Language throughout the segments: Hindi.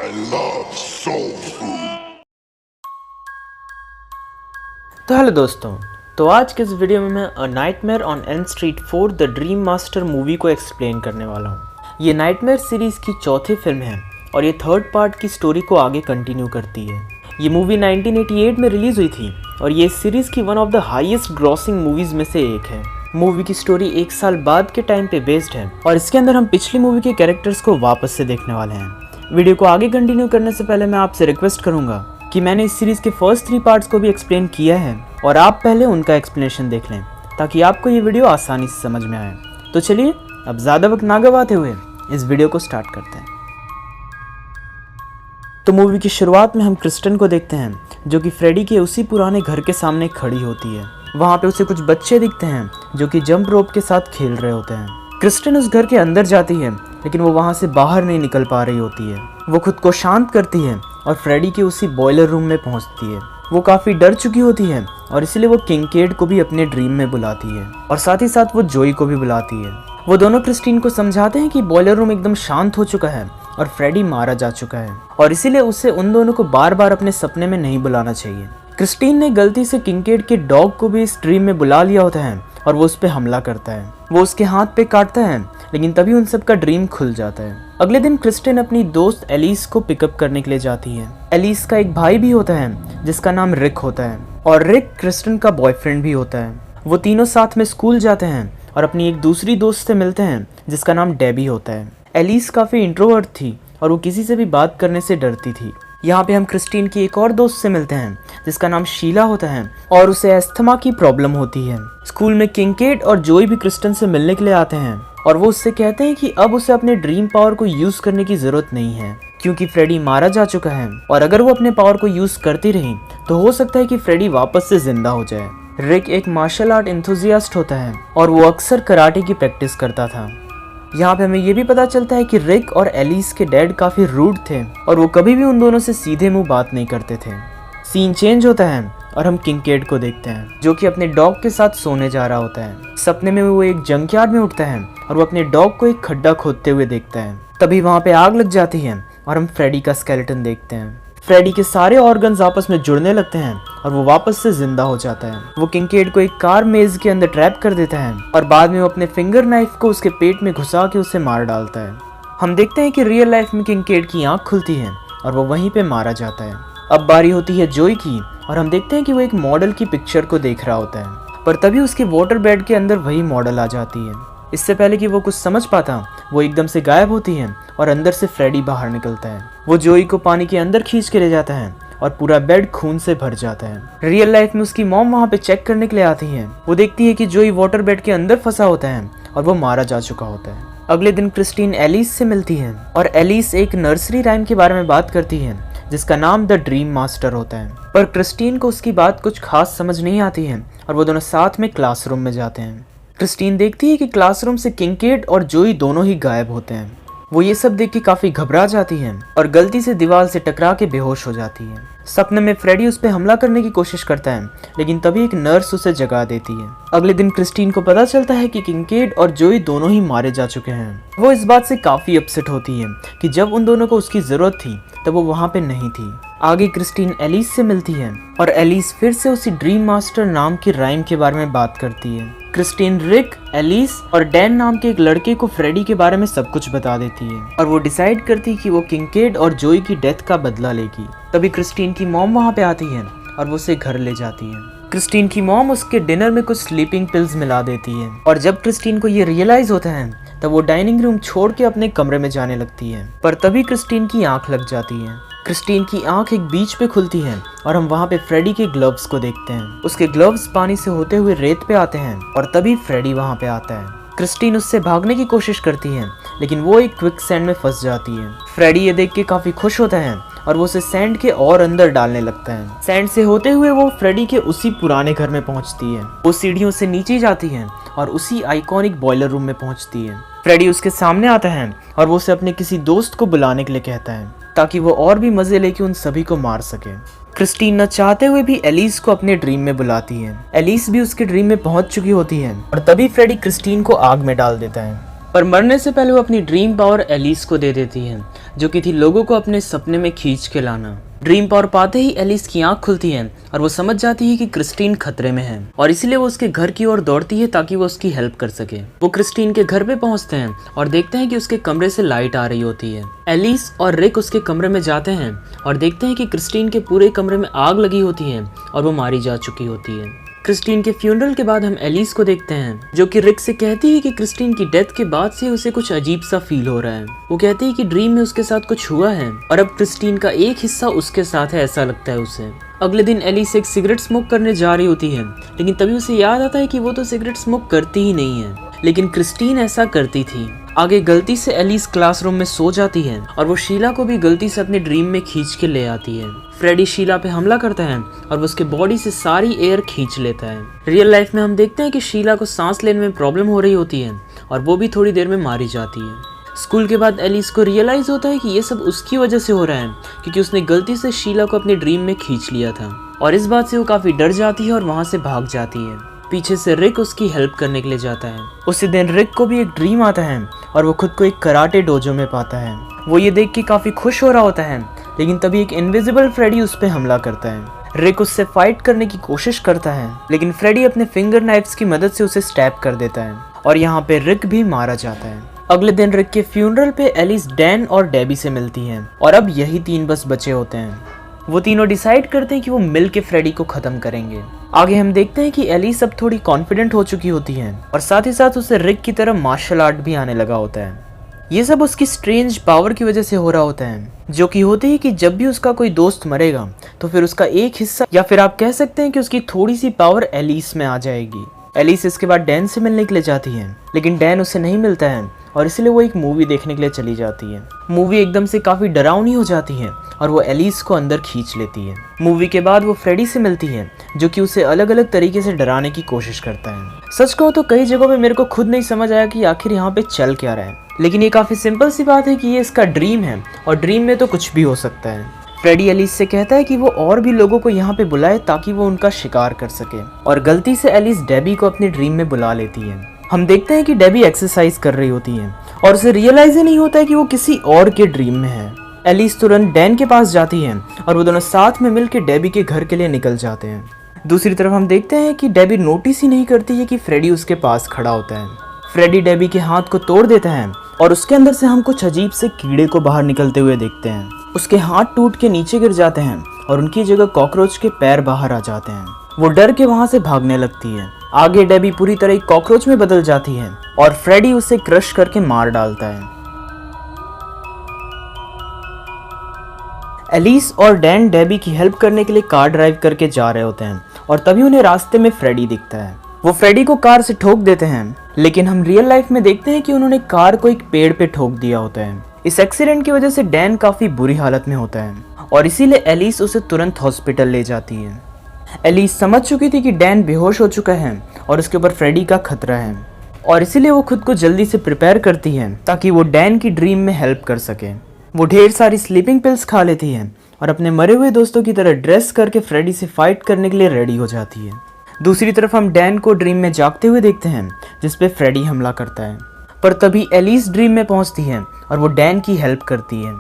I love soul food. तो हेलो दोस्तों, तो आज के इस वीडियो में मैं a nightmare on Elm street 4 the dream master movie को एक्सप्लेन करने वाला हूँ। ये नाइटमेयर सीरीज़ की चौथी फिल्म है और ये थर्ड पार्ट की स्टोरी को आगे कंटिन्यू करती है। ये मूवी 1988 में रिलीज़ हुई थी और ये सीरीज़ की one of the highest grossing movies में से एक है। मूवी की स्टोरी एक साल बाद के टाइम पे बेस्ड है और इसके अंदर हम पिछली मूवी के कैरेक्टर्स को वापस से देखने वाले हैं। वीडियो को आगे कंटिन्यू करने से पहले मैं आपसे रिक्वेस्ट करूंगा कि मैंने इस सीरीज़ के फर्स्ट 3 पार्ट्स को भी एक्सप्लेन किया है और आप पहले उनका एक्सप्लेनेशन देख लें ताकि आपको ये वीडियो आसानी से समझ में आए। तो चलिए अब ज़्यादा वक्त ना गवाते हुए इस वीडियो को स्टार्ट करते हैं। तो मूवी की शुरुआत में हम क्रिस्टन को देखते हैं जो कि फ्रेडी के उसी पुराने घर के सामने खड़ी होती है। वहाँ पे उसे कुछ बच्चे दिखते हैं जो कि जंप रोप के साथ खेल रहे होते हैं। क्रिस्टन उस घर के अंदर जाती है लेकिन वो वहाँ से बाहर नहीं निकल पा रही होती है। वो खुद को शांत करती है और फ्रेडी के उसी बॉयलर रूम में पहुँचती है। वो काफ़ी डर चुकी होती है और इसलिए वो किंकेड को भी अपने ड्रीम में बुलाती है और साथ ही साथ वो जोई को भी बुलाती है। वो दोनों क्रिस्टीन को समझाते हैं कि बॉयलर रूम एकदम शांत हो चुका है और फ्रेडी मारा जा चुका है और इसीलिए उसे उन दोनों को बार बार अपने सपने में नहीं बुलाना चाहिए। क्रिस्टीन ने गलती से किंकेड के डॉग को भी इस ड्रीम में बुला लिया होता है और वो उस पर हमला करता है। वो उसके हाथ पे काटता है लेकिन तभी उन सब का ड्रीम खुल जाता है। अगले दिन क्रिस्टीन अपनी दोस्त एलिस को पिकअप करने के लिए जाती है। एलिस का एक भाई भी होता है जिसका नाम रिक होता है और रिक क्रिस्टीन का बॉयफ्रेंड भी होता है। वो तीनों साथ में स्कूल जाते हैं और अपनी एक दूसरी दोस्त से मिलते हैं जिसका नाम डेबी होता है। एलिस काफ़ी इंट्रोवर्ट थी और वो किसी से भी बात करने से डरती थी। यहाँ पे हम क्रिस्टीन की एक और दोस्त से मिलते हैं जिसका नाम शीला होता है और उसे अस्थमा की प्रॉब्लम होती है। स्कूल में किंकेड और जोई भी क्रिस्टन से मिलने के लिए आते हैं और वो उससे कहते हैं कि अब उसे अपने ड्रीम पावर को यूज करने की जरूरत नहीं है क्योंकि फ्रेडी मारा जा चुका है और अगर वो अपने पावर को यूज करती रही तो हो सकता है कि फ्रेडी वापस से जिंदा हो जाए। रिक एक मार्शल आर्ट एंथुजियास्ट होता है और वो अक्सर कराटे की प्रैक्टिस करता था। यहाँ पे हमें ये भी पता चलता है कि रिक और एलिस के डैड काफ़ी रूड थे और वो कभी भी उन दोनों से सीधे मुंह बात नहीं करते थे। सीन चेंज होता है और हम किंकेड को देखते हैं जो कि अपने डॉग के साथ सोने जा रहा होता है। सपने में वो एक जंकयार्ड में उठता है और वो अपने डॉग को एक खड्डा खोदते हुए देखता है। तभी वहाँ पे आग लग जाती है और हम फ्रेडी का स्केलेटन देखते हैं। फ्रेडी के सारे ऑर्गन्स आपस में जुड़ने लगते हैं और वो वापस से जिंदा हो जाता है। वो किंकेड को एक कार मेज के अंदर ट्रैप कर देता है और बाद में वो अपने फिंगर नाइफ को उसके पेट में घुसा के उसे मार डालता है। हम देखते हैं कि रियल लाइफ में किंकेड की आंख खुलती है और वो वहीं पे मारा जाता है। अब बारी होती है जोई की और हम देखते हैं कि वो एक मॉडल की पिक्चर को देख रहा होता है पर तभी उसके वाटर बेड के अंदर वही मॉडल आ जाती है। इससे पहले कि वो कुछ समझ पाता वो एकदम से गायब होती है और अंदर से फ्रेडी बाहर निकलता है। वो जोई को पानी के अंदर खींच के ले जाता है और पूरा बेड खून से भर जाता है। रियल लाइफ में उसकी मॉम वहाँ पे चेक करने के लिए आती है। वो देखती है कि जोई वाटर बेड के अंदर फंसा होता है और वो मारा जा चुका होता है। अगले दिन क्रिस्टीन एलिस से मिलती है और एलिस एक नर्सरी राइम के बारे में बात करती है जिसका नाम द ड्रीम मास्टर होता है पर क्रिस्टीन को उसकी बात कुछ खास समझ नहीं आती है और वो दोनों साथ में क्लासरूम में जाते हैं। क्रिस्टीन देखती है कि क्लासरूम से किंकेड और जोई दोनों ही गायब होते हैं। वो ये सब देख के काफी घबरा जाती है और गलती से दीवार से टकरा के बेहोश हो जाती है। सपने में फ्रेडी उस पर हमला करने की कोशिश करता है लेकिन तभी एक नर्स उसे जगा देती है। अगले दिन क्रिस्टीन को पता चलता है कि किंकेड और जोई दोनों ही मारे जा चुके हैं। वो इस बात से काफी अपसेट होती है कि जब उन दोनों को उसकी जरूरत थी तब वो वहाँ पे नहीं थी। आगे क्रिस्टीन एलिस से मिलती है और एलिस फिर से उसी ड्रीम मास्टर नाम की राइम के बारे में बात करती है। क्रिस्टीन रिक, एलिस और डैन नाम के एक लड़के को फ्रेडी के बारे में सब कुछ बता देती है और वो डिसाइड करती है कि वो किंकेड और जोई की डेथ का बदला लेगी। तभी क्रिस्टीन की मॉम वहाँ पे आती है और वो उसे घर ले जाती है। क्रिस्टीन की मॉम उसके डिनर में कुछ स्लीपिंग पिल्स मिला देती है और जब क्रिस्टीन को ये रियलाइज होता है तब वो डाइनिंग रूम छोड़ के अपने कमरे में जाने लगती है पर तभी क्रिस्टीन की आंख लग जाती है। क्रिस्टीन की आंख एक बीच पे खुलती है और हम वहाँ पे फ्रेडी के ग्लव्स को देखते हैं। उसके ग्लव्स पानी से होते हुए रेत पे आते हैं और तभी फ्रेडी वहाँ पे आता है। क्रिस्टीन उससे भागने की कोशिश करती है लेकिन वो एक क्विक सैंड में फंस जाती है। फ्रेडी ये देख के काफी खुश होता है और वो उसे सैंड के और अंदर डालने लगता है। सैंड से होते हुए वो फ्रेडी के उसी पुराने घर में पहुंचती है। वो सीढ़ियों से नीचे जाती है और उसी आइकॉनिक बॉयलर रूम में पहुंचती है। फ्रेडी उसके सामने आता है और वो उसे अपने किसी दोस्त को बुलाने के लिए कहता है ताकि वो और भी मजे लेके उन सभी को मार सके। क्रिस्टीन न चाहते हुए भी एलिस को अपने ड्रीम में बुलाती है। एलिस भी उसके ड्रीम में पहुंच चुकी होती है और तभी फ्रेडी क्रिस्टीन को आग में डाल देता है। पर मरने से पहले वो अपनी ड्रीम पावर एलिस को दे देती है, जो कि थी लोगों को अपने सपने में खींच के लाना। ड्रीम पावर पाते ही एलिस की आंख खुलती है और वो समझ जाती है कि क्रिस्टीन खतरे में है और इसीलिए वो उसके घर की ओर दौड़ती है ताकि वो उसकी हेल्प कर सके। वो क्रिस्टीन के घर पे पहुंचते हैं और देखते हैं कि उसके कमरे से लाइट आ रही होती है। एलिस और रिक उसके कमरे में जाते हैं और देखते हैं कि क्रिस्टीन के पूरे कमरे में आग लगी होती है और वो मारी जा चुकी होती है। क्रिस्टीन के फ्यूनरल के बाद हम एलिस को देखते हैं, जो कि रिक से कहती है कि क्रिस्टीन की डेथ के बाद से उसे कुछ अजीब सा फील हो रहा है। वो कहती है कि ड्रीम में उसके साथ कुछ हुआ है और अब क्रिस्टीन का एक हिस्सा उसके साथ है, ऐसा लगता है उसे। अगले दिन एलिस एक सिगरेट स्मोक करने जा रही होती है, लेकिन तभी उसे याद आता है कि वो तो सिगरेट स्मोक करती ही नहीं है, लेकिन क्रिस्टीन ऐसा करती थी। आगे गलती से एलिस क्लासरूम में सो जाती है और वो शीला को भी गलती से अपने ड्रीम में खींच के ले आती है। फ्रेडी शीला पे हमला करता है और वो उसके बॉडी से सारी एयर खींच लेता है। रियल लाइफ में हम देखते हैं कि शीला को सांस लेने में प्रॉब्लम हो रही होती है और वो भी थोड़ी देर में मारी जाती है। स्कूल के बाद एलिस को रियलाइज होता है कि ये सब उसकी वजह से हो रहा है, क्योंकि उसने गलती से शीला को अपने ड्रीम में खींच लिया था और इस बात से वो काफी डर जाती है और वहाँ से भाग जाती है। पीछे से रिक उसकी हेल्प करने के लिए जाता है। उसी दिन रिक को भी एक ड्रीम आता है और वो खुद को एक कराटे डोजो में पाता है। वो ये देख के काफी खुश हो रहा होता है, लेकिन तभी एक इनविजिबल फ्रेडी उस पर हमला करता है। रिक उससे फाइट करने की कोशिश करता है, लेकिन फ्रेडी अपने फिंगर नाइफ्स की मदद से उसे स्टैब कर देता है और यहाँ पे रिक भी मारा जाता है। अगले दिन रिक के फ्यूनरल पे एलिस डैन और डेबी से मिलती है और अब यही 3 बस बचे होते हैं। वो तीनों डिसाइड करते हैं कि वो मिल के फ्रेडी को खत्म करेंगे। आगे हम देखते हैं कि एलिस अब थोड़ी कॉन्फिडेंट हो चुकी होती है और साथ ही साथ उसे रिक की तरह मार्शल आर्ट भी आने लगा होता है। ये सब उसकी स्ट्रेंज पावर की वजह से हो रहा होता है, जो कि होती है कि जब भी उसका कोई दोस्त मरेगा तो फिर उसका एक हिस्सा या फिर आप कह सकते हैं कि उसकी थोड़ी सी पावर एलिस में आ जाएगी। एलिस इसके बाद डैन से मिलने के लिए जाती है, लेकिन डैन उसे नहीं मिलता है और इसलिए वो एक मूवी देखने के लिए चली जाती है। मूवी एकदम से काफी डरावनी हो जाती है और वो एलिस को अंदर खींच लेती है। मूवी के बाद वो फ्रेडी से मिलती है, जो कि उसे अलग अलग तरीके से डराने की कोशिश करता है। सच कहो तो कई जगहों पे मेरे को खुद नहीं समझ आया कि आखिर यहाँ पे चल क्या रहा है, लेकिन ये काफी सिंपल सी बात है कि ये इसका ड्रीम है और ड्रीम में तो कुछ भी हो सकता है। फ्रेडी एलिस से कहता है कि वो और भी लोगों को यहाँ पे बुलाए ताकि वो उनका शिकार कर सके और गलती से एलिस डेबी को अपने ड्रीम में बुला लेती है। हम देखते हैं कि डेबी एक्सरसाइज कर रही होती है और उसे रियलाइज ही नहीं होता है कि वो किसी और के ड्रीम में है। एलिस तुरंत डैन के पास जाती है और वो दोनों साथ में मिलकर डेबी के घर के लिए निकल जाते हैं। दूसरी तरफ हम देखते हैं कि डेबी नोटिस ही नहीं करती है कि फ्रेडी उसके पास खड़ा होता है। फ्रेडी डेबी के हाथ को तोड़ देता है और उसके अंदर से हम कुछ अजीब से कीड़े को बाहर निकलते हुए देखते हैं। उसके हाथ टूट के नीचे गिर जाते हैं और उनकी जगह कॉकरोच के पैर बाहर आ जाते हैं। वो डर के वहां से भागने लगती है। आगे डेबी पूरी तरह एक कॉकरोच में बदल जाती है और फ्रेडी उसे क्रश करके मार डालता है। एलिस और डैन डेबी की हेल्प करने के लिए कार ड्राइव करके जा रहे होते हैं और तभी उन्हें रास्ते में फ्रेडी दिखता है। वो फ्रेडी को कार से ठोक देते हैं, लेकिन हम रियल लाइफ में देखते हैं कि उन्होंने कार को एक पेड़ पे ठोक दिया होता है। इस एक्सीडेंट की वजह से डैन काफी बुरी हालत में होता है और इसीलिए एलिस उसे तुरंत हॉस्पिटल ले जाती है। एलिस समझ चुकी थी कि डैन बेहोश हो चुका है और उसके ऊपर फ्रेडी का खतरा है और इसीलिए वो खुद को जल्दी से प्रिपेयर करती है ताकि वो डैन की ड्रीम में हेल्प कर सके। वो ढेर सारी स्लीपिंग पिल्स खा लेती है और अपने मरे हुए दोस्तों की तरह ड्रेस करके फ्रेडी से फाइट करने के लिए रेडी हो जाती है। दूसरी तरफ हम डैन को ड्रीम में जागते हुए देखते हैं, जिसपे फ्रेडी हमला करता है, पर तभी एलिस ड्रीम में पहुंचती है और वो डैन की हेल्प करती है।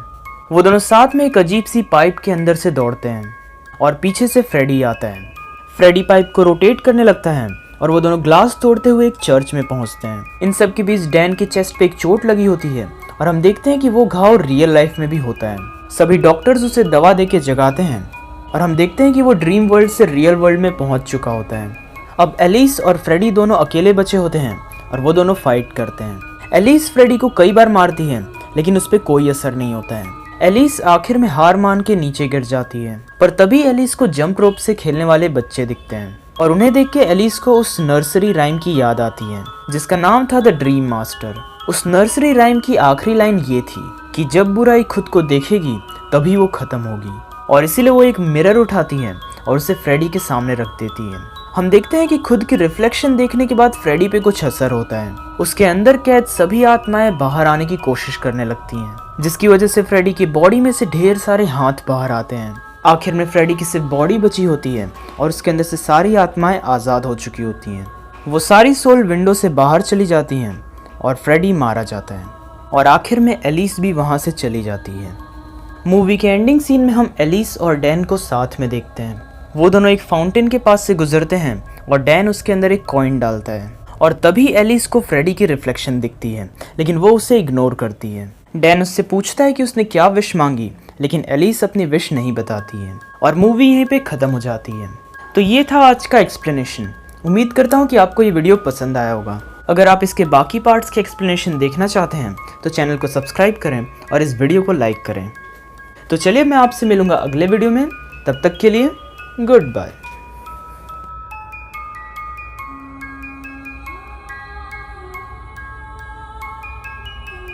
वो दोनों साथ में एक अजीब सी पाइप के अंदर से दौड़ते हैं और पीछे से फ्रेडी आता है। फ्रेडी पाइप को रोटेट करने लगता है और वो दोनों ग्लास तोड़ते हुए एक चर्च में पहुंचते हैं। इन सब के बीच डैन के चेस्ट पे एक चोट लगी होती है और हम देखते हैं कि वो घाव रियल लाइफ में भी होता है। सभी डॉक्टर्स उसे दवा देके जगाते हैं और हम देखते हैं कि वो ड्रीम वर्ल्ड से रियल वर्ल्ड में पहुंच चुका होता है। अब एलिस और फ्रेडी दोनों अकेले बचे होते हैं और वो दोनों फाइट करते हैं। एलिस फ्रेडी को कई बार मारती है, लेकिन उस पर कोई असर नहीं होता है। एलिस आखिर में हार मान के नीचे गिर जाती है, पर तभी एलिस को जंप रोप से खेलने वाले बच्चे दिखते हैं और उन्हें देख के एलिस को उस नर्सरी राइम की याद आती है जिसका नाम था द ड्रीम मास्टर। उस नर्सरी राइम की आखिरी लाइन ये थी कि जब बुराई खुद को देखेगी तभी वो खत्म होगी, और इसीलिए वो एक मिरर उठाती है और उसे फ्रेडी के सामने रख देती है। हम देखते हैं कि खुद की रिफ्लेक्शन देखने के बाद फ्रेडी पे कुछ असर होता है। उसके अंदर कैद सभी आत्माएं बाहर आने की कोशिश करने लगती हैं, जिसकी वजह से फ्रेडी की बॉडी में से ढेर सारे हाथ बाहर आते हैं। आखिर में फ्रेडी की सिर्फ बॉडी बची होती है और उसके अंदर से सारी आत्माएं आज़ाद हो चुकी होती हैं। वो सारी सोल विंडो से बाहर चली जाती हैं और फ्रेडी मारा जाता है और आखिर में एलिस भी वहाँ से चली जाती है। मूवी के एंडिंग सीन में हम एलिस और डैन को साथ में देखते हैं। वो दोनों एक फाउंटेन के पास से गुजरते हैं और डैन उसके अंदर एक कॉइन डालता है और तभी एलिस को फ्रेडी की रिफ्लेक्शन दिखती है, लेकिन वो उसे इग्नोर करती है। डैन उससे पूछता है कि उसने क्या विश मांगी, लेकिन एलिस अपनी विश नहीं बताती है और मूवी यहीं पे ख़त्म हो जाती है। तो ये था आज का एक्सप्लेनेशन। उम्मीद करता हूँ कि आपको ये वीडियो पसंद आया होगा। अगर आप इसके बाकी पार्ट्स के एक्सप्लेनेशन देखना चाहते हैं तो चैनल को सब्सक्राइब करें और इस वीडियो को लाइक करें। तो चलिए मैं आपसे मिलूँगा अगले वीडियो में, तब तक के लिए गुड बाय।